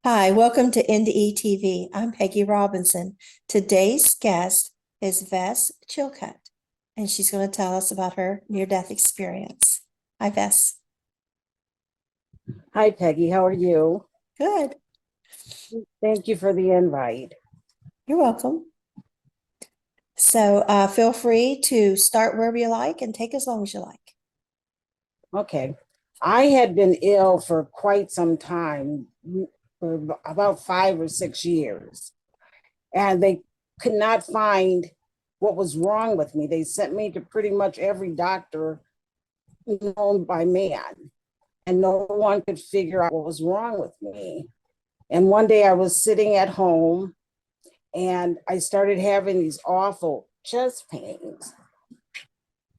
Hi, welcome to NDE TV. I'm Peggy Robinson. Today's guest is Ves Chilcutt, and she's going to tell us about her near-death experience. Hi, Ves. Hi, Peggy. How are you? Good. Thank you for the invite. You're welcome. So feel free to start wherever you like and take as long as you like. Okay. I had been ill for quite some time, for about 5 or 6 years, and they could not find what was wrong with me. They sent me to pretty much every doctor known by man, and no one could figure out what was wrong with me. And one day I was sitting at home and I started having these awful chest pains.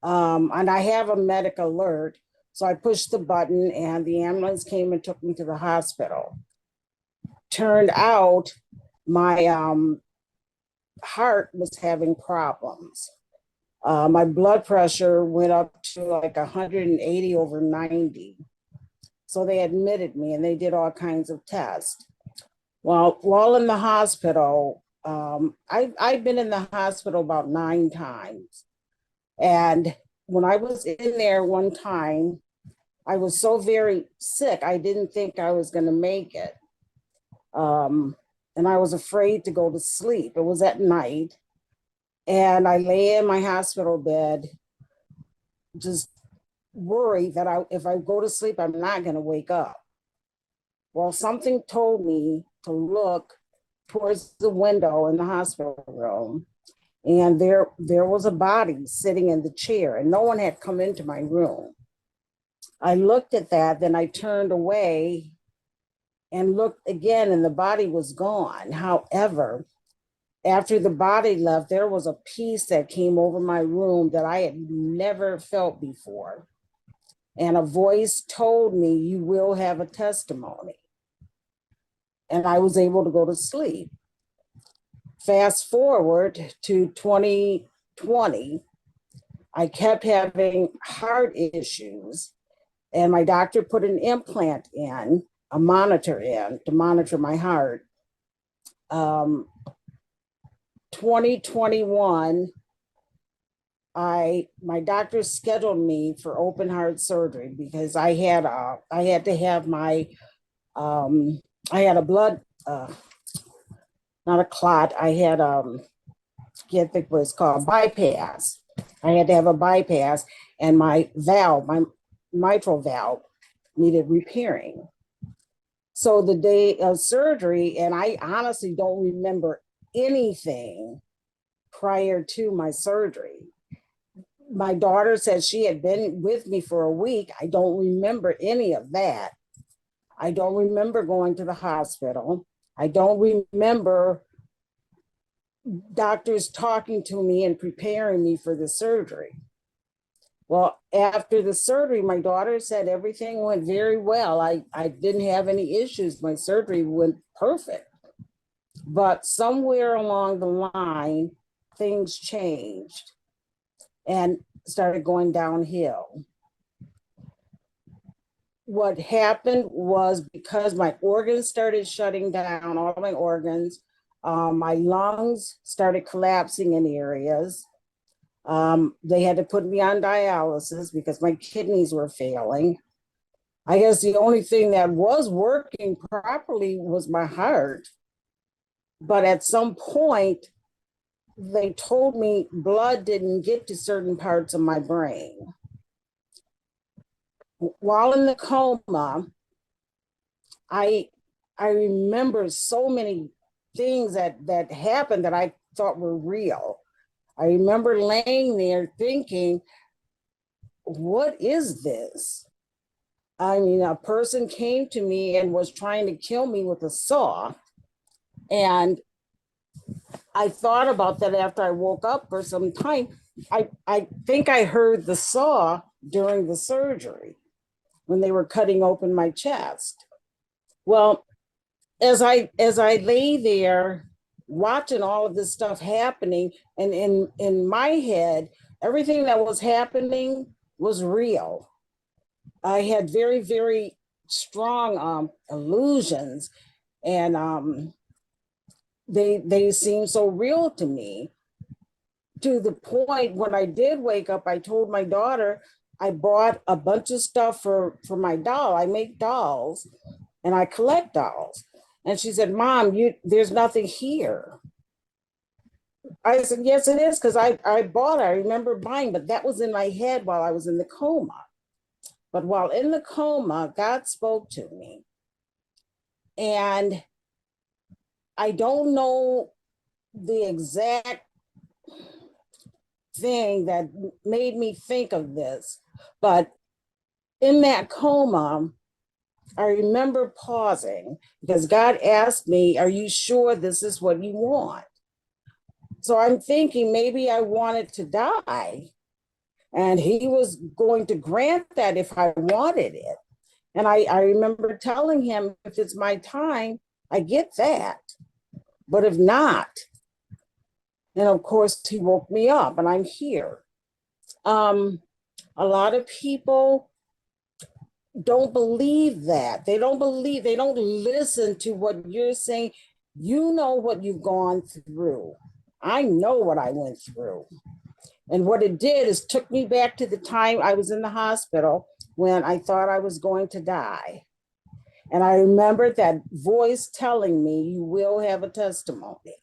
And I have a medic alert. So I pushed the button and the ambulance came and took me to the hospital. Turned out my heart was having problems. My blood pressure went up to like 180 over 90. So they admitted me and they did all kinds of tests. Well, while in the hospital, I've been in the hospital about 9 times. And when I was in there one time, I was so very sick, I didn't think I was going to make it. And I was afraid to go to sleep. It was at night. And I lay in my hospital bed, just worried that if I go to sleep, I'm not going to wake up. Well, something told me to look towards the window in the hospital room. And there was a body sitting in the chair, and no one had come into my room. I looked at that, then I turned away and looked again, and the body was gone. However, after the body left, there was a peace that came over my room that I had never felt before. And a voice told me, "You will have a testimony." And I was able to go to sleep. Fast forward to 2020, I kept having heart issues, and my doctor put an implant in, a monitor in to monitor my heart. 2021, my doctor scheduled me for open heart surgery because I had to have my I had a blood not a clot. I had can't think what it's called, bypass. I had to have a bypass, and my mitral valve needed repairing. So the day of surgery, and I honestly don't remember anything prior to my surgery. My daughter said she had been with me for a week. I don't remember any of that. I don't remember going to the hospital. I don't remember doctors talking to me and preparing me for the surgery. Well, after the surgery, my daughter said everything went very well. I didn't have any issues. My surgery went perfect. But somewhere along the line, things changed and started going downhill. What happened was, because my organs started shutting down, all my organs, my lungs started collapsing in areas. They had to put me on dialysis because my kidneys were failing. I guess the only thing that was working properly was my heart. But at some point, they told me blood didn't get to certain parts of my brain. While in the coma, I remember so many things that happened that I thought were real. I remember laying there thinking, what is this? I mean, a person came to me and was trying to kill me with a saw. And I thought about that after I woke up for some time. I think I heard the saw during the surgery when they were cutting open my chest. Well, as I lay there watching all of this stuff happening, and in my head, everything that was happening was real. I had very, very strong illusions And they seem so real to me, to the point when I did wake up, I told my daughter I bought a bunch of stuff for my doll. I make dolls and I collect dolls. And she said, Mom, there's nothing here. I said, yes, it is, because I bought it. I remember buying, but that was in my head while I was in the coma. But while in the coma, God spoke to me. And I don't know the exact thing that made me think of this, but in that coma, I remember pausing because God asked me, are you sure this is what you want? So I'm thinking maybe I wanted to die, and he was going to grant that if I wanted it. And I remember telling him, if it's my time, I get that. But if not, and of course he woke me up and I'm here. A lot of people don't believe that. They don't listen to what you're saying. You know what you've gone through. I know what I went through. And what it did is took me back to the time I was in the hospital when I thought I was going to die. And I remembered that voice telling me, you will have a testimony.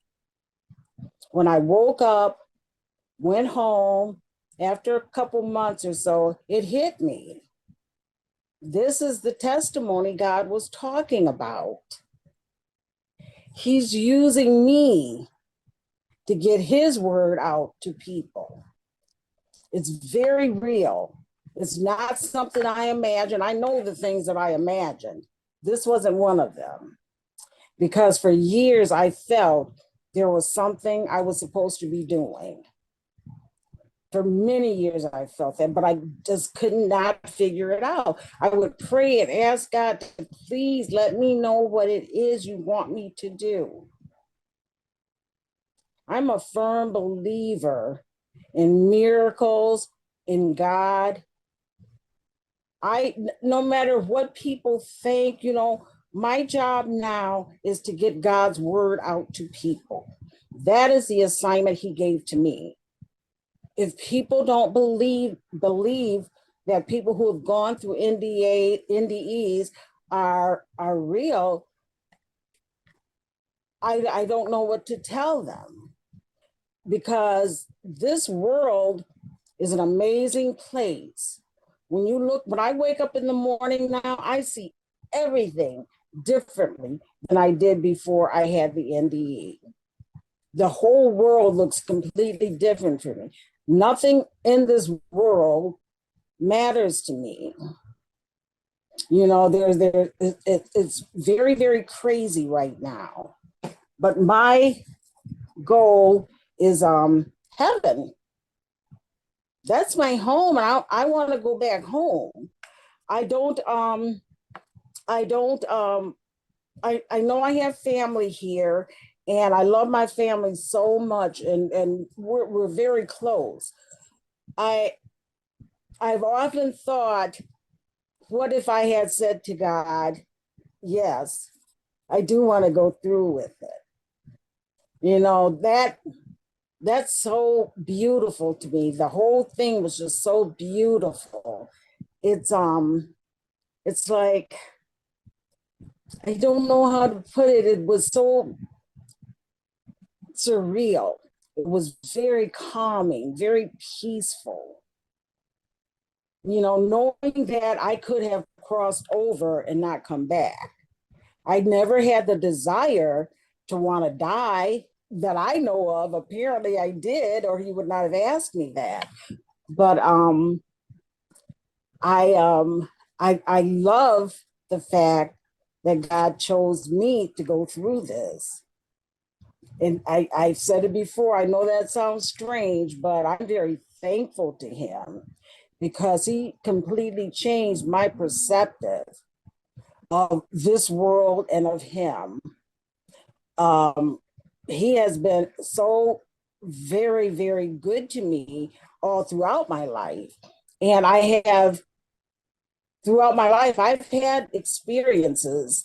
When I woke up, went home, after a couple months or so, it hit me. This is the testimony God was talking about. He's using me to get his word out to people. It's very real. It's not something I imagine. I know the things that I imagined. This wasn't one of them. Because for years I felt there was something I was supposed to be doing. For many years I felt that, but I just could not figure it out. I would pray and ask God to please let me know what it is you want me to do. I'm a firm believer in miracles, in God. No matter what people think, my job now is to get God's word out to people. That is the assignment he gave to me. If people don't believe that people who have gone through NDEs are real, I don't know what to tell them, because this world is an amazing place. When I wake up in the morning now, I see everything differently than I did before I had the NDE. The whole world looks completely different for me. Nothing in this world matters to me. It's very, very crazy right now. But my goal is heaven. That's my home, and I want to go back home. I know I have family here, and I love my family so much, and we're very close. I've often thought, what if I had said to God, yes, I do want to go through with it. That's so beautiful to me. The whole thing was just so beautiful. It's like, I don't know how to put it. It was so surreal. It was very calming, very peaceful. Knowing that I could have crossed over and not come back. I never had the desire to want to die that I know of. Apparently I did, or he would not have asked me that. But I love the fact that God chose me to go through this. And I've said it before, I know that sounds strange, but I'm very thankful to him, because he completely changed my perspective of this world and of him. He has been so very, very good to me all throughout my life. And throughout my life, I've had experiences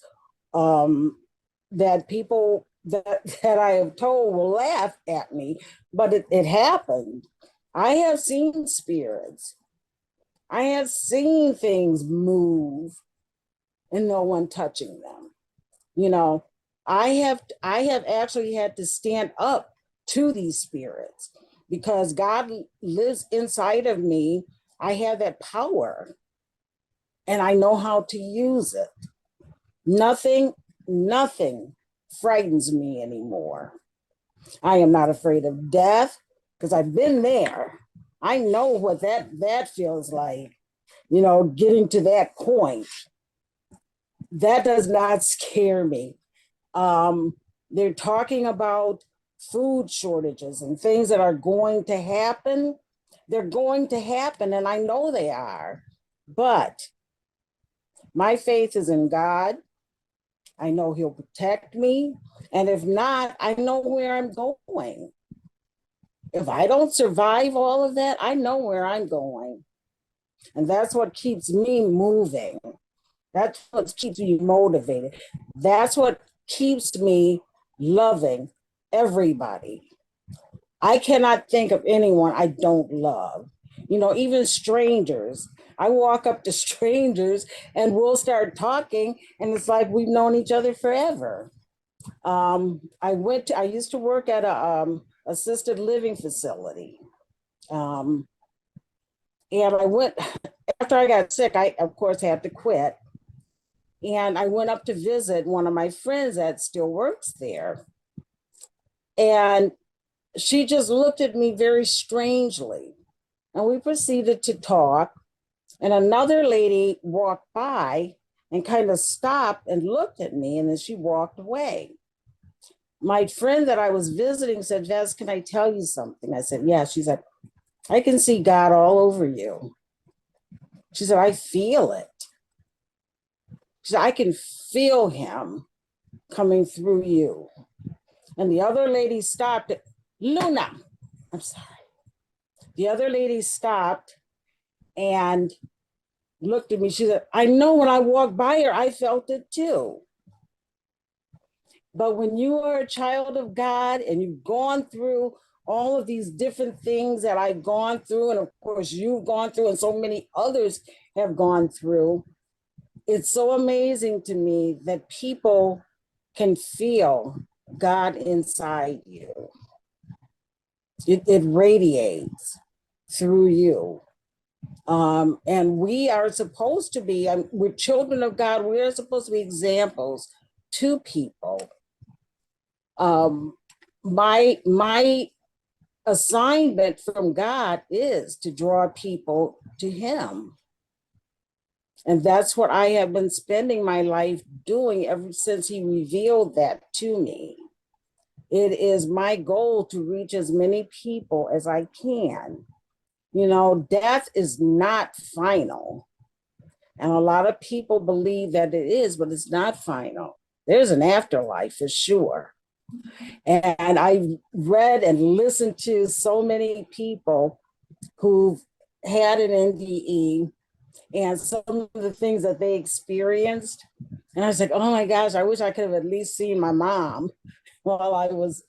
that people that I have told will laugh at me, but it happened. I have seen spirits. I have seen things move and no one touching them. You know, I have actually had to stand up to these spirits because God lives inside of me. I have that power and I know how to use it. Nothing, nothing frightens me anymore. I am not afraid of death because I've been there. I know what that feels like, you know, getting to that point. That does not scare me. Um, they're talking about food shortages and things that are going to happen. They're going to happen, and I know they are. But my faith is in God. I know He'll protect me. And if not, I know where I'm going. If I don't survive all of that, I know where I'm going. And that's what keeps me moving. That's what keeps me motivated. That's what keeps me loving everybody. I cannot think of anyone I don't love. You know, even strangers. I walk up to strangers and we'll start talking, and it's like we've known each other forever. I used to work at a assisted living facility. Um, and I went, after I got sick, I, of course, had to quit. And I went up to visit one of my friends that still works there. And she just looked at me very strangely. And we proceeded to talk. And another lady walked by and kind of stopped and looked at me, and then she walked away. My friend that I was visiting said, Ves, can I tell you something? I said, yeah. She said, I can see God all over you. She said, I feel it. She said, I can feel Him coming through you. And the other lady stopped. Luna, I'm sorry. The other lady stopped and looked at me. She said, I know when I walked by her, I felt it too. But when you are a child of God and you've gone through all of these different things that I've gone through, and of course you've gone through, and so many others have gone through, it's so amazing to me that people can feel God inside you. It radiates through you. And we are supposed to be, we're children of God, we are supposed to be examples to people. My assignment from God is to draw people to Him. And that's what I have been spending my life doing ever since He revealed that to me. It is my goal to reach as many people as I can. You know, death is not final. And a lot of people believe that it is, but it's not final. There's an afterlife for sure. And I've read and listened to so many people who've had an NDE and some of the things that they experienced. And I was like, oh my gosh, I wish I could have at least seen my mom while I was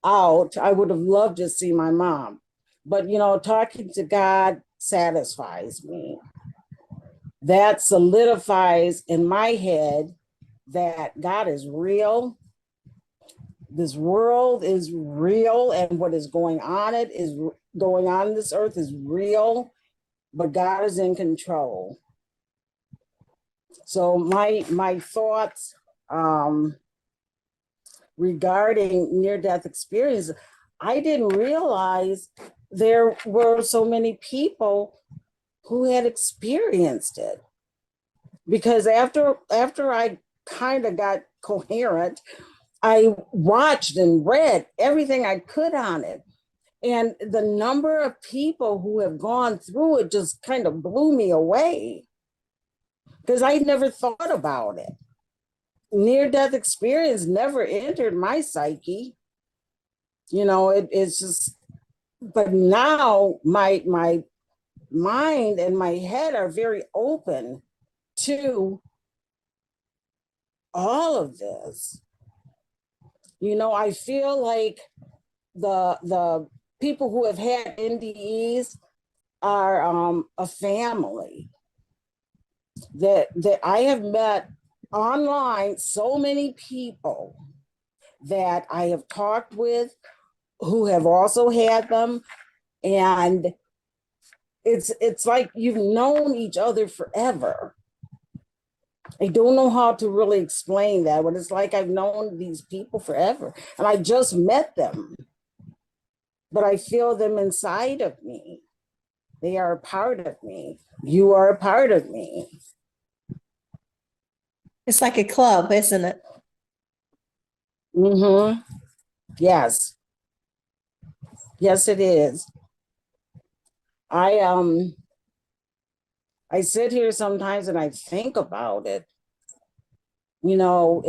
out. I would have loved to see my mom. But, you know, talking to God satisfies me. That solidifies in my head that God is real. This world is real, and what is going on in this earth is real, but God is in control. So my thoughts regarding near-death experience, I didn't realize there were so many people who had experienced it. Because after I kind of got coherent, I watched and read everything I could on it. And the number of people who have gone through it just kind of blew me away because I never thought about it. Near-death experience never entered my psyche. You know, it's just, but now my mind and my head are very open to all of this. You know, I feel like the people who have had NDEs are a family that I have met online. So many people that I have talked with who have also had them, and it's like you've known each other forever. I don't know how to really explain that, but it's like I've known these people forever and I just met them, but I feel them inside of me. They are a part of me. You are a part of me. It's like a club, isn't it? Mm-hmm. Yes. Yes, it is. I I sit here sometimes and I think about it. You know,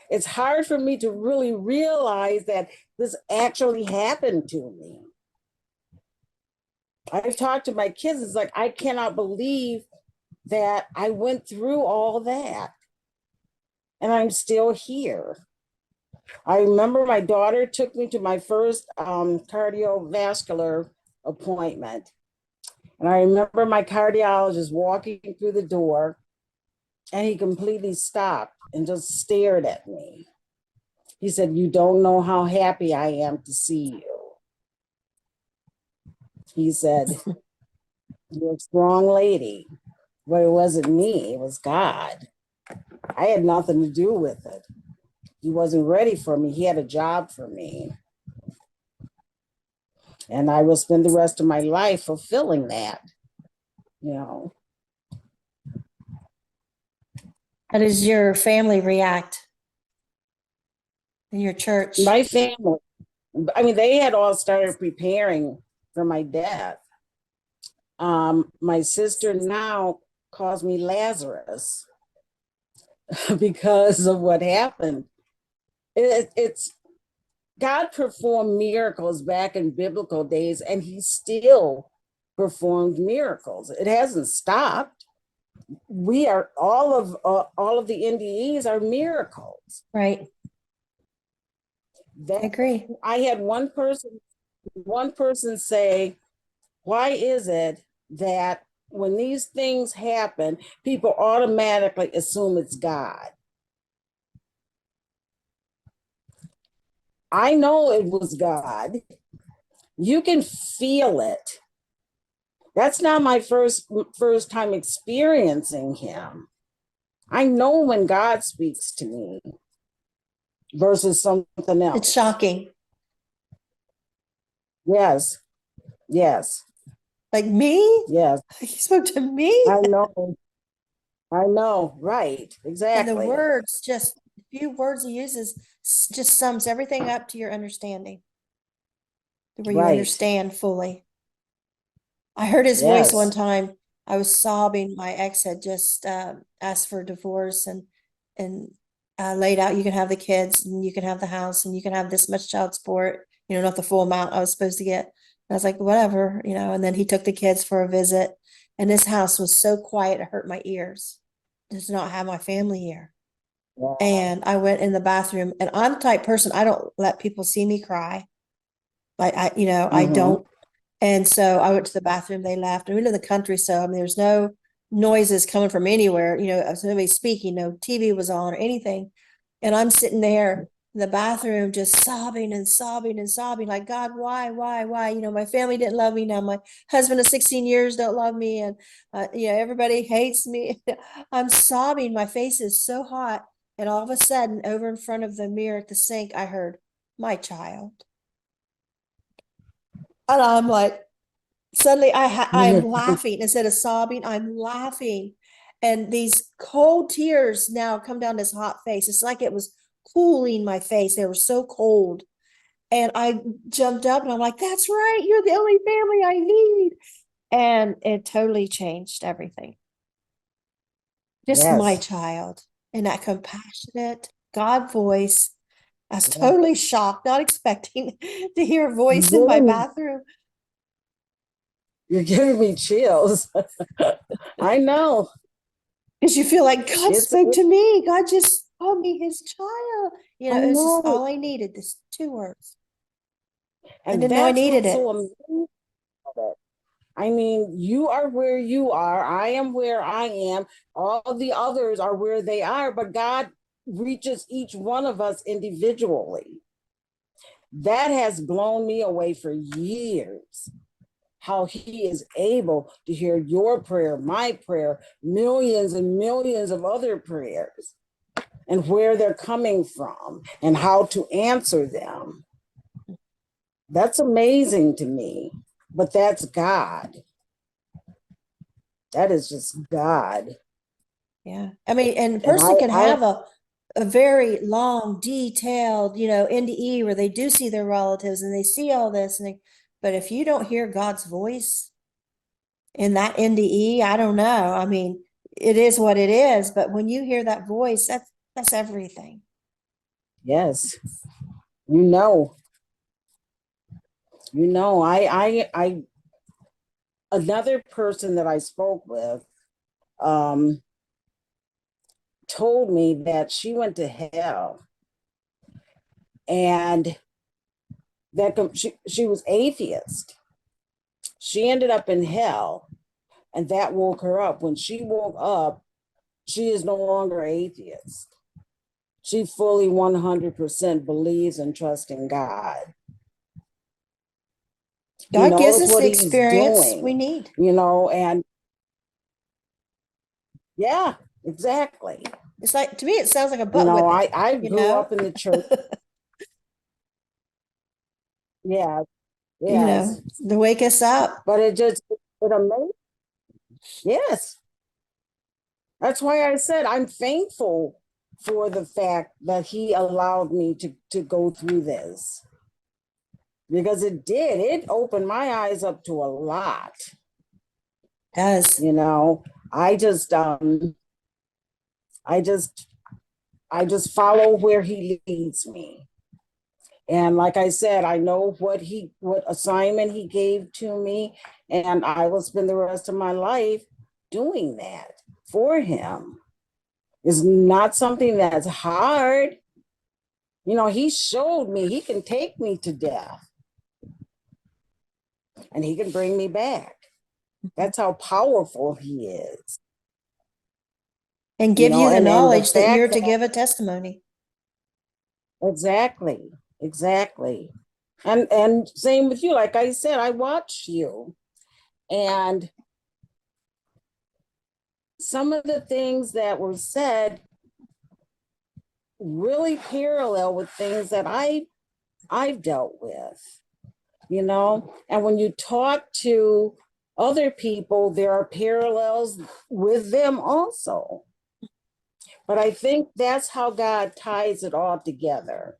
it's hard for me to really realize that this actually happened to me. I've talked to my kids, it's like I cannot believe that I went through all that and I'm still here. I remember my daughter took me to my first cardiovascular appointment. And I remember my cardiologist walking through the door and he completely stopped and just stared at me. He said, "You don't know how happy I am to see you." He said, "You're a strong lady." But it wasn't me, it was God. I had nothing to do with it. He wasn't ready for me. He had a job for me. And I will spend the rest of my life fulfilling that, you know. How does your family react in your church? My family, I mean, they had all started preparing for my death. My sister now calls me Lazarus because of what happened. It's God performed miracles back in biblical days, and He still performed miracles. It hasn't stopped. We are all of the NDEs are miracles. Right. I agree. I had one person say, "Why is it that when these things happen, people automatically assume it's God?" I know it was God. You can feel it. That's not my first time experiencing him. I know when God speaks to me versus something else. It's shocking. Yes. Yes. Like me? Yes. He spoke to me? I know. I know. Right. And the Exactly. words, just a few words he uses, just sums everything up to your understanding, where you Right. understand fully. I heard his voice one Yes. time. I was sobbing. My ex had just asked for a divorce and laid out, you can have the kids and you can have the house and you can have this much child support, not the full amount I was supposed to get. And I was like, whatever, and then he took the kids for a visit. And this house was so quiet, it hurt my ears. Does not have my family here. Yeah. And I went in the bathroom, and I'm the type person, I don't let people see me cry. Like I don't. And so I went to the bathroom, they left. And we live in the country, so I mean there's no noises coming from anywhere, nobody speaking, no TV was on or anything. And I'm sitting there in the bathroom just sobbing and sobbing and sobbing, like, God, why? My family didn't love me. Now my husband of 16 years don't love me, and everybody hates me. I'm sobbing, my face is so hot. And all of a sudden, over in front of the mirror at the sink, I heard, "My child." And I'm like, suddenly I'm laughing instead of sobbing. I'm laughing, and these cold tears now come down this hot face. It's like it was cooling my face. They were so cold, and I jumped up and I'm like, "That's right, you're the only family I need." And it totally changed everything. Just my Yes. child, and that compassionate God voice. I was Yeah. totally shocked, not expecting to hear a voice in my You're bathroom. you're giving me chills. I know. Because you feel like God It's, spoke to me. God just called me his child. You I know, it's just know. all I needed, this 2 words. I And didn't know I that's needed what's it. so amazing about it. I mean, you are where you are. I am where I am. All the others are where they are, but God reaches each one of us individually. That has blown me away for years. How he is able to hear your prayer, my prayer, millions and millions of other prayers, and where they're coming from and how to answer them. That's amazing to me, but that's God. That is just God. Yeah. I mean, and a And person can I have a very long, detailed, NDE where they do see their relatives and they see all this. But if you don't hear God's voice in that NDE, I don't know. I mean, it is what it is. But when you hear that voice, that's everything. yes, you know, I another person that I spoke with, um, told me that she went to hell and that she was atheist. She ended up in hell and that woke her up. When she woke up, she is no longer atheist. She fully 100% believes and trusts in God. He God gives knows us what the he's experience we doing, need. and yeah, exactly. It's like, to me, it sounds like a butt whipping, I you grew know? up in the church. Yeah, You know, yes. to wake us up. But it amazed. Yes. That's why I said I'm thankful for the fact that he allowed me to go through this. Because it opened my eyes up to a lot. Does. You know, I just I just I just follow where he leads me. And like I said, I know what assignment he gave to me, and I will spend the rest of my life doing that for him. It's not something that's hard. He showed me he can take me to death and he can bring me back. That's how powerful he is. And give you the And the knowledge that you're fact to that give a testimony. exactly, exactly. And same with you. Like I said, I watch you. And some of the things that were said really parallel with things that I've dealt with, and when you talk to other people, there are parallels with them also. But I think that's how God ties it all together.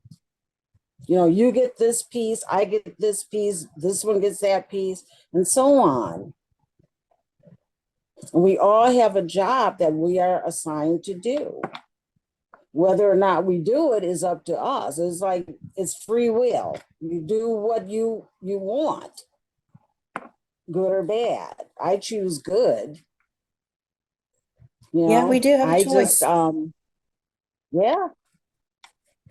You get this piece, I get this piece, this one gets that piece, and so on. We all have a job that we are assigned to do. Whether or not we do it is up to us. It's like it's free will. You do what you want, good or bad. I choose good. Yeah, we do have a I just choice. yeah,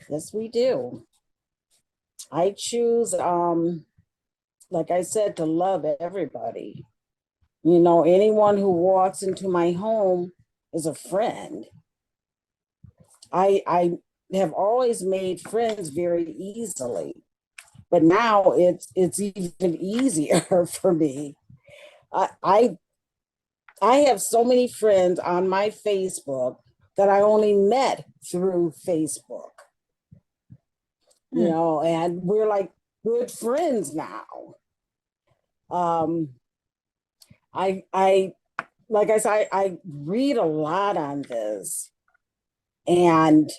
yes we do. I choose like I said, to love everybody. Anyone who walks into my home is a friend. I have always made friends very easily, but now it's even easier for me. I have so many friends on my Facebook that I only met through Facebook. And we're like good friends now. Um, I like I said, I read a lot on this, and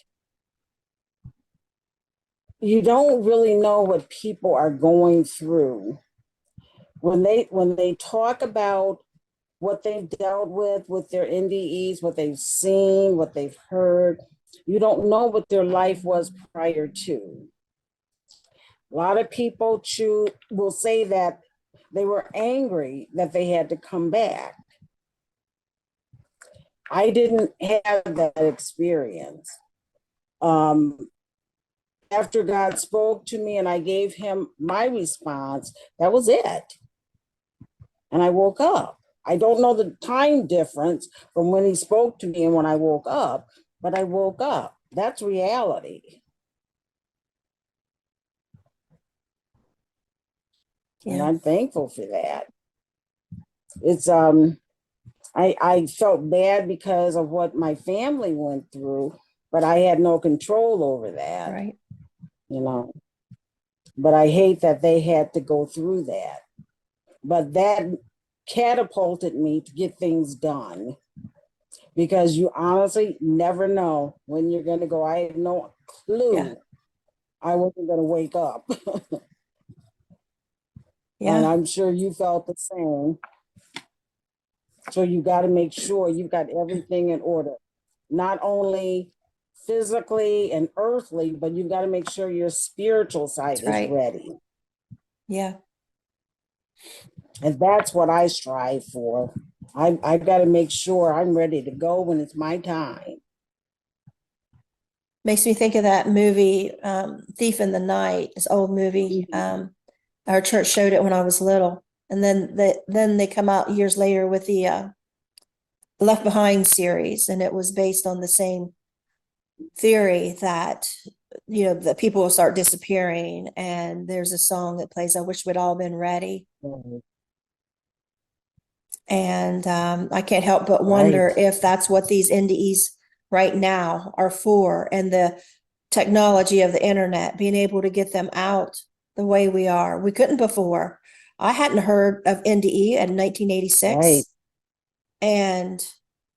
you don't really know what people are going through when they talk about what they've dealt with their NDEs, what they've seen, what they've heard. You don't know what their life was prior to. A lot of people will say that they were angry that they had to come back. I didn't have that experience. Um, after God spoke to me and I gave him my response, that was it. And I woke up. I don't know the time difference from when he spoke to me and when I woke up, but I woke up. That's reality. And Yeah. I'm thankful for that. It's I felt bad because of what my family went through, but I had no control over that, Right. you know. But I hate that they had to go through that. But that catapulted me to get things done because you honestly never know when you're going to go. I had no Yeah. clue I wasn't going to wake up. And Yeah. I'm sure you felt the same. So you got to make sure you've got everything in order, not only physically and earthly, but you've got to make sure your spiritual side That's is right. ready. Yeah. And that's what I strive for. I've got to make sure I'm ready to go when it's my time. Makes me think of that movie, Thief in the Night, this old movie. Our church showed it when I was little. And then they come out years later with the Left Behind series, and it was based on the same theory that the people will start disappearing, and there's a song that plays, "I wish we'd all been ready." And I can't help but wonder Right. if that's what these NDEs right now are for, and the technology of the internet, being able to get them out the way we are. We couldn't before. I hadn't heard of NDE in Right. 1986, and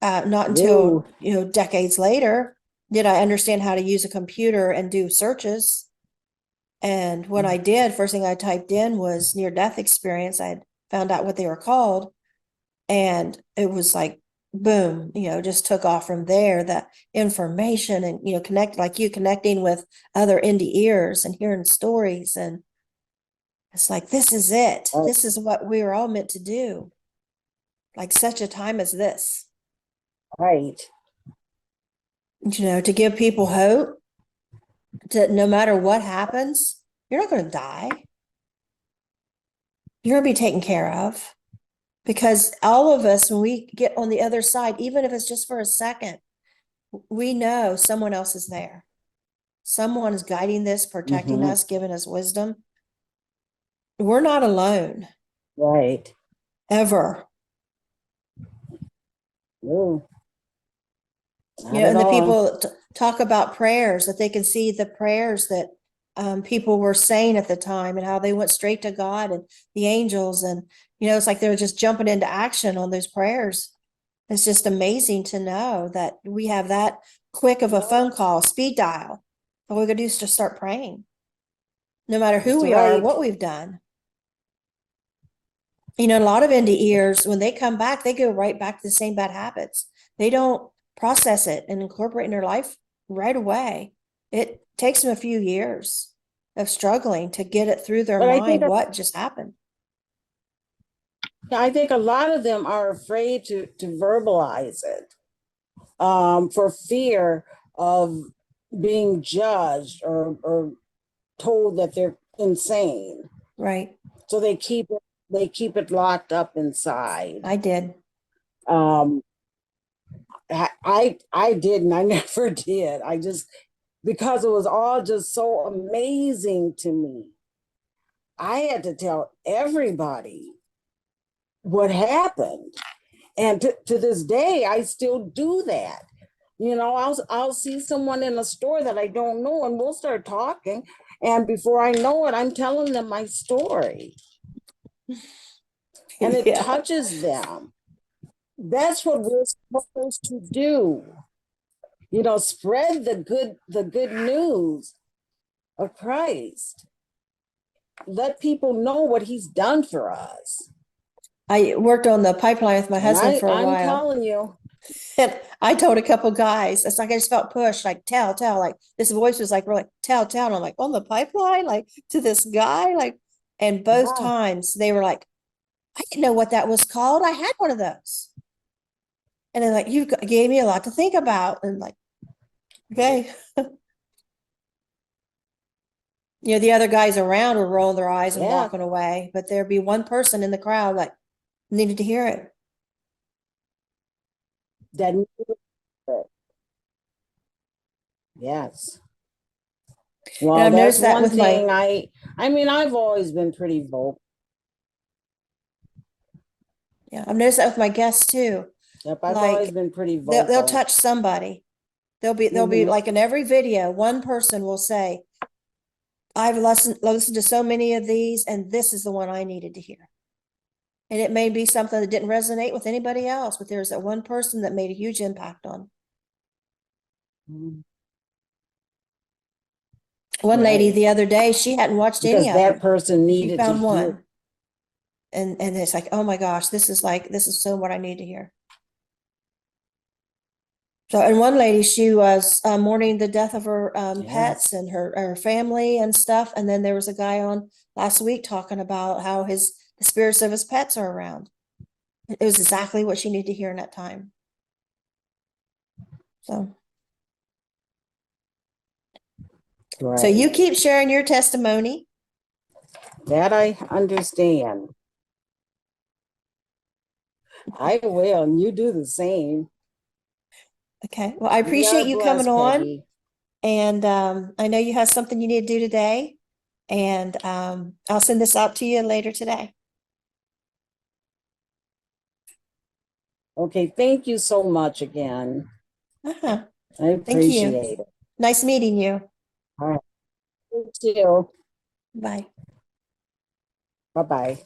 not Ooh. until decades later did I understand how to use a computer and do searches. And when I did, first thing I typed in was near death experience. I found out what they were called, and it was like boom, just took off from there. That information, and connect, like you connecting with other indie ears and hearing stories, and it's like, this is it, this is what we were all meant to do, like such a time as this, Right. to give people hope, to no matter what happens, you're not going to die, you're going to be taken care of. Because all of us, when we get on the other side, even if it's just for a second, we know someone else is there. Someone is guiding this, protecting Mm-hmm. us, giving us wisdom. We're not alone, Right. ever. Ooh. Not at And the all. people talk about prayers, that they can see the prayers that people were saying at the time, and how they went straight to God and the angels. And, it's like they're just jumping into action on those prayers. It's just amazing to know that we have that quick of a phone call, speed dial. All we gotta do is just start praying, no matter who That's we are, or right. what we've done. A lot of indie ears, when they come back, they go right back to the same bad habits. They don't process it and incorporate in their life right away. It takes them a few years of struggling to get it through their But I think mind what just happened. I think a lot of them are afraid to verbalize it, for fear of being judged or told that they're insane. Right. So they keep it locked up inside. I did. Um, I didn't. I never did. I just, because it was all just so amazing to me. I had to tell everybody what happened. And to this day, I still do that. I'll see someone in a store that I don't know, and we'll start talking. And before I know it, I'm telling them my story. And it Yeah. touches them. That's what we're supposed to do. Spread the good news of Christ. Let people know what he's done for us. I worked on the pipeline with my And husband for a I'm while. telling you, And I told a couple guys, it's like I just felt pushed, like, tell, like this voice was like, really, tell. And I'm like, on the pipeline, like to this guy, like, and both yeah, times they were like, I didn't know what that was called. I had one of those. And then like, you gave me a lot to think about, and like, okay. You know, the other guys around were rolling their eyes and Yeah. walking away, but there'd be one person in the crowd like needed to hear it. That yes. And Well, I've that's noticed that one with my, thing I mean, I've always been pretty vocal. yeah, I've noticed that with my guests too. Yep, I've always Like been pretty they'll vocal. touch somebody. They'll be Mhm. like in every video, one person will say, I've listened to so many of these, and this is the one I needed to hear. And it may be something that didn't resonate with anybody else, but there's that one person that made a huge impact on. Mhm. One lady Right. the other day, she hadn't watched any Because of that them. person And she needed to found hear. one. And it's like, oh my gosh, this is so what I need to hear. So, and one lady, she was mourning the death of her Yeah. pets and her family and stuff. And then there was a guy on last week talking about how the spirits of his pets are around. It was exactly what she needed to hear in that time. So, so Right. you keep sharing your testimony. That I understand. I will, and you do the same. Okay. Well, I We appreciate are you coming blessed, on. Peggy. And I know you have something you need to do today. And I'll send this out to you later today. Okay, thank you so much again. Uh-huh. I Thank you. appreciate it. Nice meeting you. All right. Thank you. Bye. Bye-bye.